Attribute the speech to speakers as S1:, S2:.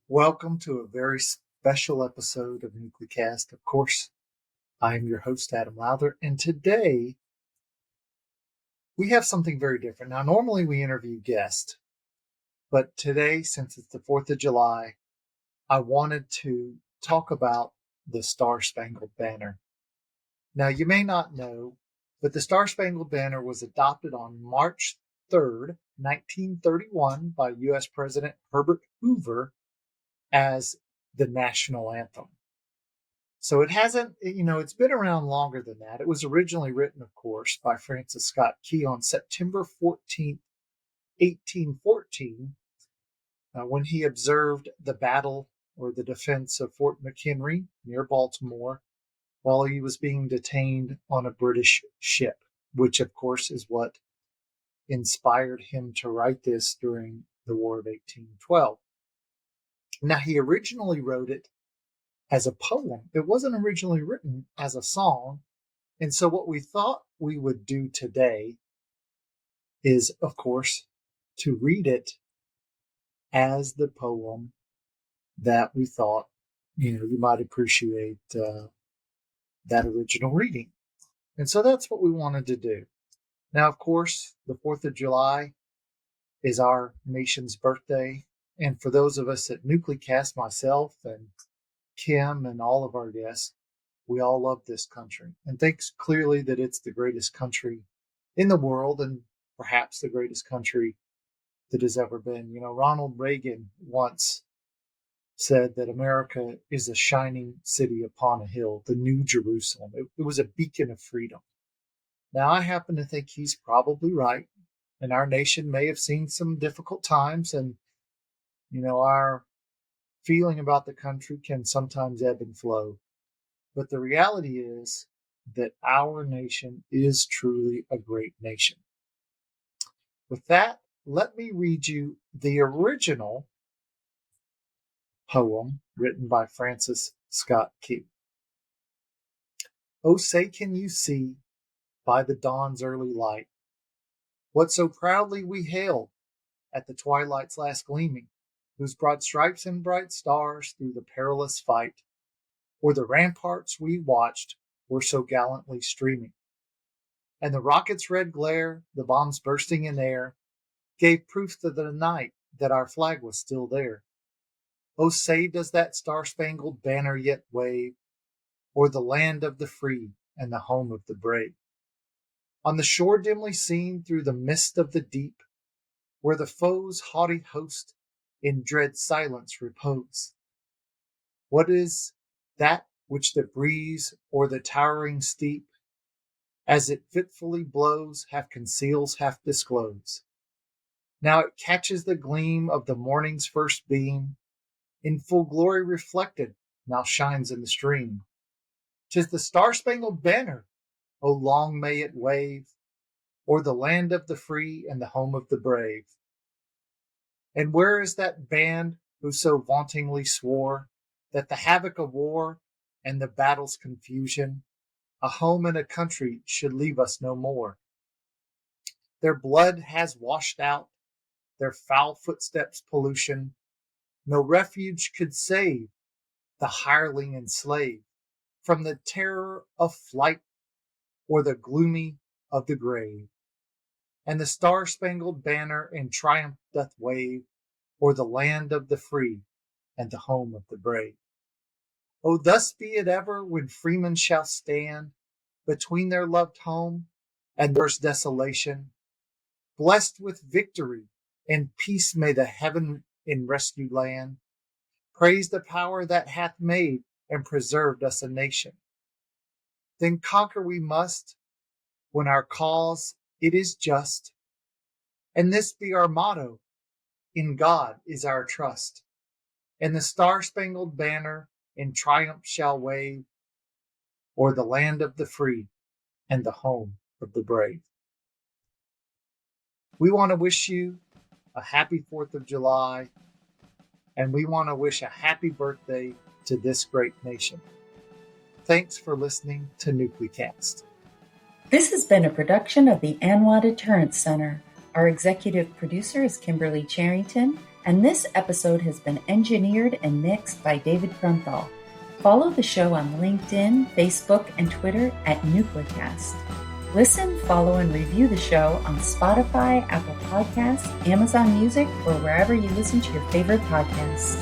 S1: Welcome to a very special episode of NucleCast. Of course, I am your host, Adam Lowther, and today we have something very different. Now, normally we interview guests, but today, since it's the 4th of July, I wanted to talk about the Star-Spangled Banner. Now, you may not know, but the Star-Spangled Banner was adopted on March 3rd, 1931 by U.S. President Herbert Hoover as the national anthem. So it hasn't, it's been around longer than that. It was originally written, of course, by Francis Scott Key on September 14th, 1814, when he observed the battle or the defense of Fort McHenry near Baltimore while he was being detained on a British ship, which, of course, is what inspired him to write this during the War of 1812. Now, he originally wrote it as a poem. It wasn't originally written as a song. And so what we thought we would do today is, of course, to read it as the poem that we thought, you might appreciate that original reading. And so that's what we wanted to do. Now, of course, the 4th of July is our nation's birthday. And for those of us at NucleCast, myself and Kim and all of our guests, we all love this country and think clearly that it's the greatest country in the world and perhaps the greatest country that has ever been. Ronald Reagan once said that America is a shining city upon a hill, the New Jerusalem. It was a beacon of freedom. Now, I happen to think he's probably right, and our nation may have seen some difficult times, and our feeling about the country can sometimes ebb and flow. But the reality is that our nation is truly a great nation. With that, let me read you the original poem written by Francis Scott Key. Oh, say can you see by the dawn's early light what so proudly we hailed at the twilight's last gleaming, whose broad stripes and bright stars through the perilous fight, o'er the ramparts we watched were so gallantly streaming. And the rocket's red glare, the bombs bursting in air, gave proof to the night that our flag was still there. Oh, say does that star-spangled banner yet wave o'er the land of the free and the home of the brave? On the shore dimly seen through the mist of the deep, where the foe's haughty host in dread silence repose. What is that which the breeze o'er the towering steep, as it fitfully blows, half conceals, half disclose? Now it catches the gleam of the morning's first beam, in full glory reflected, now shines in the stream. 'Tis the star-spangled banner, oh long may it wave, o'er the land of the free and the home of the brave. And where is that band who so vauntingly swore that the havoc of war and the battle's confusion, a home and a country, should leave us no more? Their blood has washed out, their foul footsteps' pollution, no refuge could save the hireling and slave from the terror of flight or the gloomy of the grave. And the star-spangled banner in triumph doth wave o'er the land of the free and the home of the brave. Oh, thus be it ever when freemen shall stand between their loved home and their desolation. Blessed with victory and peace may the heaven in rescued land praise the power that hath made and preserved us a nation. Then conquer we must when our cause it is just, and this be our motto, in God is our trust. And the star-spangled banner in triumph shall wave o'er the land of the free and the home of the brave. We want to wish you a happy 4th of July, and we want to wish a happy birthday to this great nation. Thanks for listening to NucleCast.
S2: This has been a production of the ANWA Deterrence Center. Our executive producer is Kimberly Charrington, and this episode has been engineered and mixed by David Krumthal. Follow the show on LinkedIn, Facebook, and Twitter at Nucleacast. Listen, follow, and review the show on Spotify, Apple Podcasts, Amazon Music, or wherever you listen to your favorite podcasts.